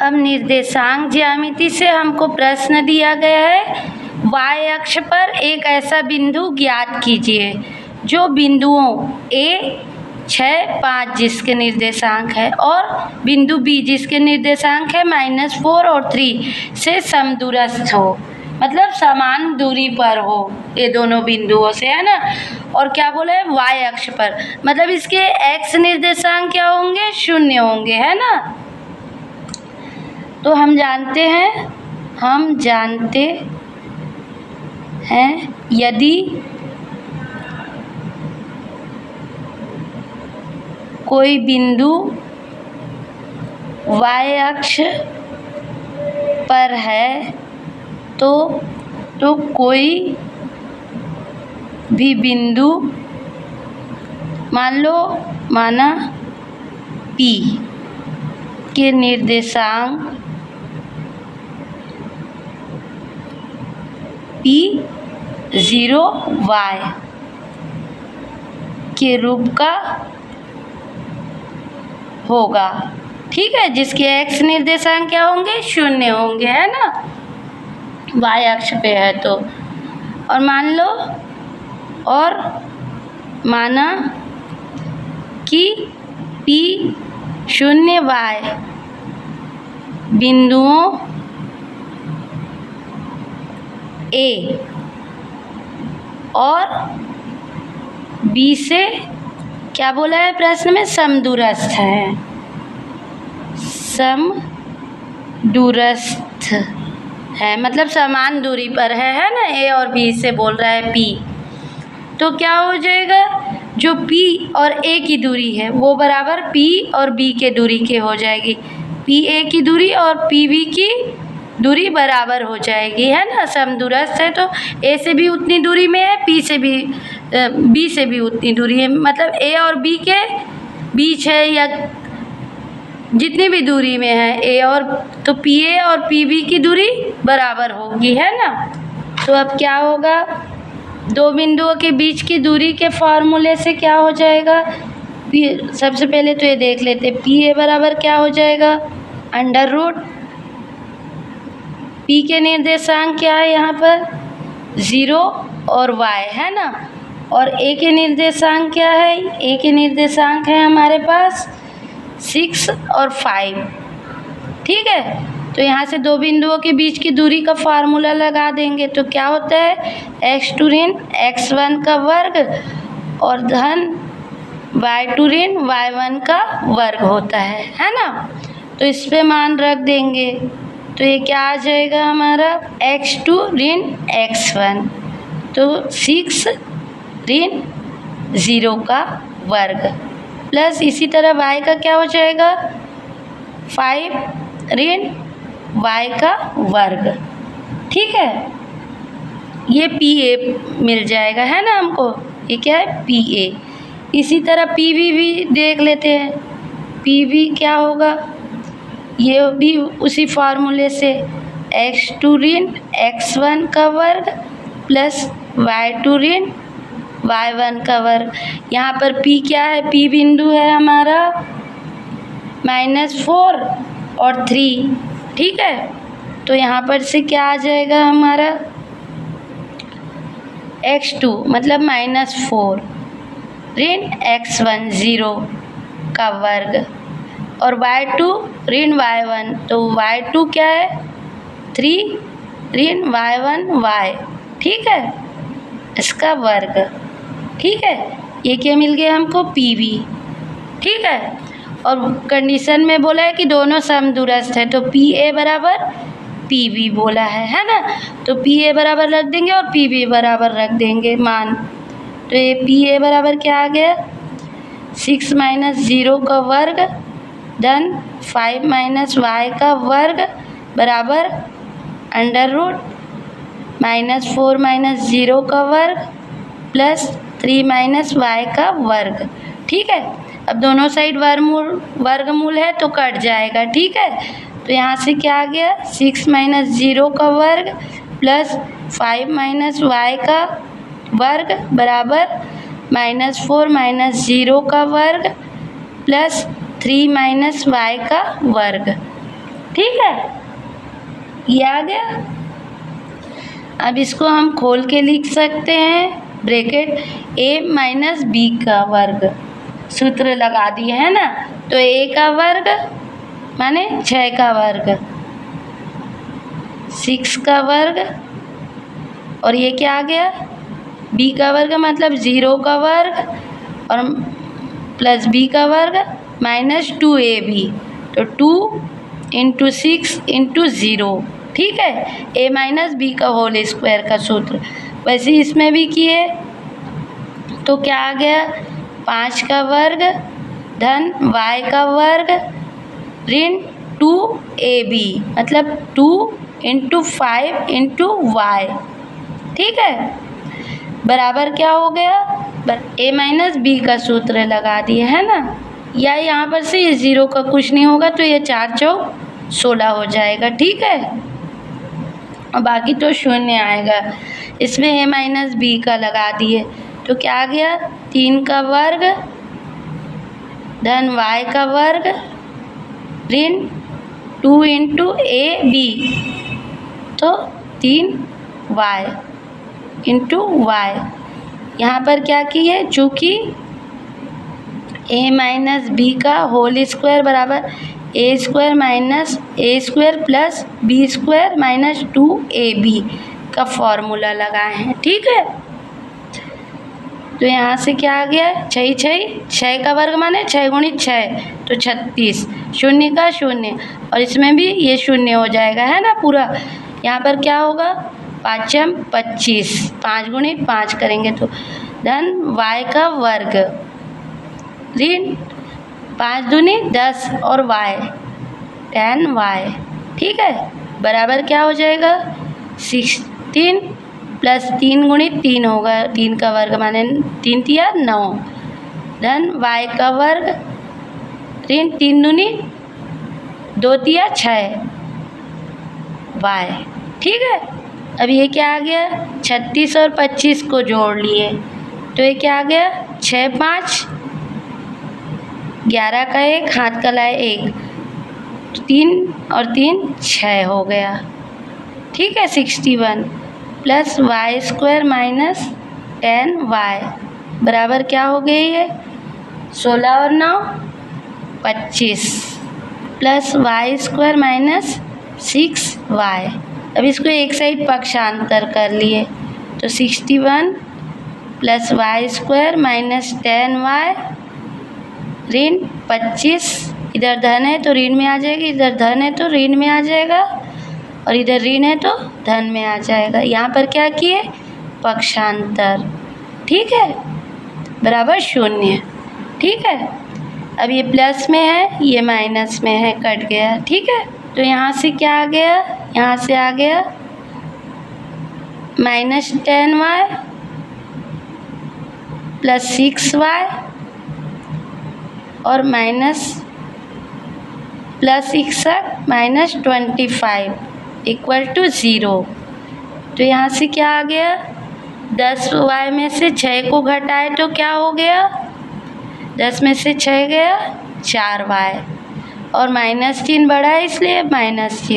अब निर्देशांक ज्यामिति से हमको प्रश्न दिया गया है, y अक्ष पर एक ऐसा बिंदु ज्ञात कीजिए जो बिंदुओं A 6, 5 जिसके निर्देशांक है और बिंदु B जिसके निर्देशांक है -4 और 3 से समदूरस्थ हो, मतलब समान दूरी पर हो ये दोनों बिंदुओं से, है ना। और क्या बोला है, y अक्ष पर, मतलब इसके x निर्देशांक क्या होंगे, 0 होंगे, है ना। तो हम जानते हैं यदि कोई बिंदु y अक्ष पर है तो कोई भी बिंदु माना P के निर्देशांक P0y के रूप का होगा, ठीक है, जिसके x निर्देशांक क्या होंगे, 0 होंगे, है ना, y अक्ष पे है तो। और माना कि P0y बिंदुओं A और B से क्या बोला है प्रश्न में, समदूरस्थ है, समदूरस्थ है, मतलब समान दूरी पर है ना, A और B से बोल रहा है P। तो क्या हो जाएगा, जो P और A की दूरी है वो बराबर P और B के दूरी के हो जाएगी, P A की दूरी और P B की दूरी बराबर हो जाएगी, है ना। समदूरस्थ है तो A से भी उतनी दूरी में है, B से भी उतनी दूरी है, मतलब A और B के बीच है, या जितनी भी दूरी में है A और, तो PA और PB की दूरी बराबर होगी, है ना। तो अब क्या होगा, दो बिंदुओं के बीच की दूरी के फॉर्मूले से क्या हो जाएगा, सबसे पहले तो ये देख लेते, PA बराबर क्या हो जाएगा, √ P के निर्देशांक क्या है यहाँ पर, 0 और y, है ना, और A के निर्देशांक क्या है, A के निर्देशांक है हमारे पास 6 और 5, ठीक है। तो यहाँ से दो बिंदुओं के बीच की दूरी का फार्मूला लगा देंगे तो क्या होता है, x2 ऋण x1 का वर्ग और धन y2 ऋण y1 का वर्ग होता है ना। तो इस पे मान रख देंगे तो ये क्या आ जाएगा हमारा, x2 ऋण x1, तो 6 ऋण 0 का वर्ग प्लस इसी तरह y का क्या हो जाएगा, 5 ऋण y का वर्ग, ठीक है। ये PA मिल जाएगा, है ना हमको, ये क्या है PA। इसी तरह PB भी देख लेते हैं, PB क्या होगा, ये भी उसी फार्मूले से x2 ऋण x1 का वर्ग प्लस y2 ऋण y1 का वर्ग। यहाँ पर P क्या है, P बिंदु है हमारा -4 और 3, ठीक है। तो यहाँ पर से क्या आ जाएगा हमारा, x2 मतलब -4 ऋण x1 0 का वर्ग और y2 ऋण y1, तो y2 क्या है, 3 ऋण y1 y, ठीक है, इसका वर्ग, ठीक है। ये क्या मिल गया हमको, PB, ठीक है। और कंडीशन में बोला है कि दोनों समदूरस्थ है तो PA बराबर PB बोला है ना। तो PA बराबर रख देंगे और PB बराबर रख देंगे मान। तो ये PA बराबर क्या आ गया, 6 - 0 का वर्ग धन 5 - y का वर्ग बराबर √ -4 - 0 का वर्ग प्लस 3 - y का वर्ग, ठीक है। अब दोनों साइड वर्गमूल है तो कट जाएगा, ठीक है। तो यहाँ से क्या आ गया, 6 - 0 का वर्ग प्लस 5 - y का वर्ग बराबर -4 - 0 का वर्ग प्लस 3 - y का वर्ग, ठीक है, ये आ गया। अब इसको हम खोल के लिख सकते हैं, ब्रैकेट a माइनस बी का वर्ग, सूत्र लगा दिए है ना। तो a का वर्ग माने 6 का वर्ग, 6 का वर्ग, और ये क्या आ गया, b का वर्ग मतलब 0 का वर्ग और प्लस b का वर्ग माइनस 2ab, तो 2 इंटू 6 इंटू 0, ठीक है, a माइनस बी का होल स्क्वायर का सूत्र। वैसे इसमें भी किए तो क्या आ गया, 5 का वर्ग धन y का वर्ग ऋण 2ab, मतलब 2 इंटू 5 इंटू वाई, ठीक है, बराबर क्या हो गया, a माइनस बी का सूत्र लगा दिए है ना। या यहाँ पर से ये 0 का कुछ नहीं होगा तो ये 4 चौक 16 हो जाएगा, ठीक है, और बाकी तो शून्य आएगा। इसमें a माइनस बी का लगा दिए तो क्या आ गया, 3 का वर्ग धन y का वर्ग ऋण 2 इंटू ए बी, तो 3y इंटू वाई। यहाँ पर क्या किए, चूँकि a माइनस बी का होल स्क्वायर बराबर a square minus a square plus b square minus 2ab का फॉर्मूला लगाए हैं, ठीक है। तो यहाँ से क्या आ गया, 6 का वर्ग माने 6 गुणित 6 तो 36, शून्य का शून्य, और इसमें भी ये शून्य हो जाएगा है ना पूरा। यहाँ पर क्या होगा, 5 25, 5 गुणित 5 करेंगे तो धन y का वर्ग ऋण 5 दूनी 10 और y 10y, ठीक है, बराबर क्या हो जाएगा, 16 प्लस 3 गुणित 3 होगा, 3 का वर्ग माने 3 तिया 9 धन y का वर्ग ऋण 3 दूनी 2 तिया 6 y, ठीक है। अब ये क्या आ गया, 36 और 25 को जोड़ लिए तो ये क्या आ गया, 6 5 11 का 1 हाथ का लाए 1, 3 और 3 6 हो गया, ठीक है। 61 plus Y square minus 10y बराबर क्या हो गई है, 16 और 9 25 plus Y square minus 6y। अब इसको एक साइड पक्षांतर कर लिए तो 61 plus Y square minus 10y ऋण 25, इधर धन है तो ऋण में आ जाएगी, इधर धन है तो ऋण में आ जाएगा, और इधर ऋण है तो धन में आ जाएगा। यहाँ पर क्या किए, पक्षांतर, ठीक है, बराबर 0, ठीक है। अब ये प्लस में है, ये माइनस में है, कट गया, ठीक है। तो यहाँ से क्या आ गया, यहाँ से आ गया माइनस 10y प्लस 6y और minus plus 61 minus 25 equal to 0। तो यहाँ से क्या आ गया, 10y में से 6 को घटाए तो क्या हो गया, 10 में से 6 गया 4y, और माइनस चिन्ह बढ़ा है इसलिए माइनस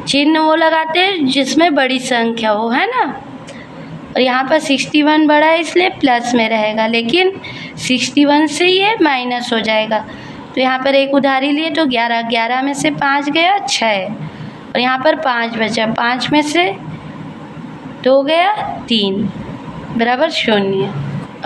चिन्ह वो लगाते हैं जिसमें बड़ी संख्या हो, है ना। और यहाँ पर 61 बढ़ा है इसलिए प्लस में रहेगा, लेकिन 61 से ये माइनस हो जाएगा। तो यहाँ पर एक उधारी लिए तो 11 में से 5 गया 6, और यहाँ पर 5 बचा, 5 में से 2 गया 3 बराबर 0,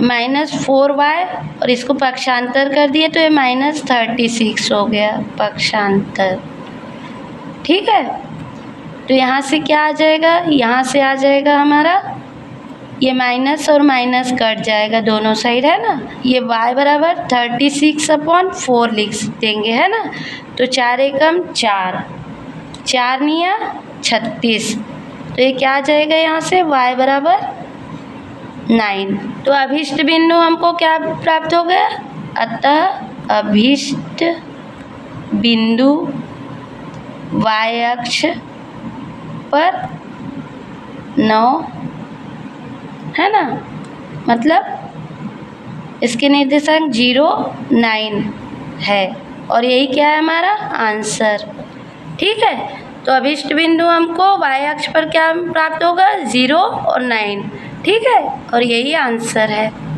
माइनस 4y, और इसको पक्षांतर कर दिए तो ये माइनस 36 हो गया पक्षांतर, ठीक है। तो यहाँ से क्या आ जाएगा, यहाँ से आ जाएगा हमारा ये माइनस और माइनस कट जाएगा दोनों साइड, है ना। ये y बराबर 36/4 लिख देंगे, है ना। तो 4 एकम 4, 4 निया 36, तो ये क्या आ जाएगा, यहाँ से y बराबर 9। तो अभीष्ट बिंदु हमको क्या प्राप्त हो गया, अतः अभीष्ट बिंदु y अक्ष पर 9 है ना, मतलब इसके निर्देशांक 0 9 है, और यही क्या है हमारा आंसर। ठीक है, तो अभिष्ट बिंदु हमको y अक्ष पर क्या प्राप्त होगा, 0 और 9। ठीक है, और यही आंसर है।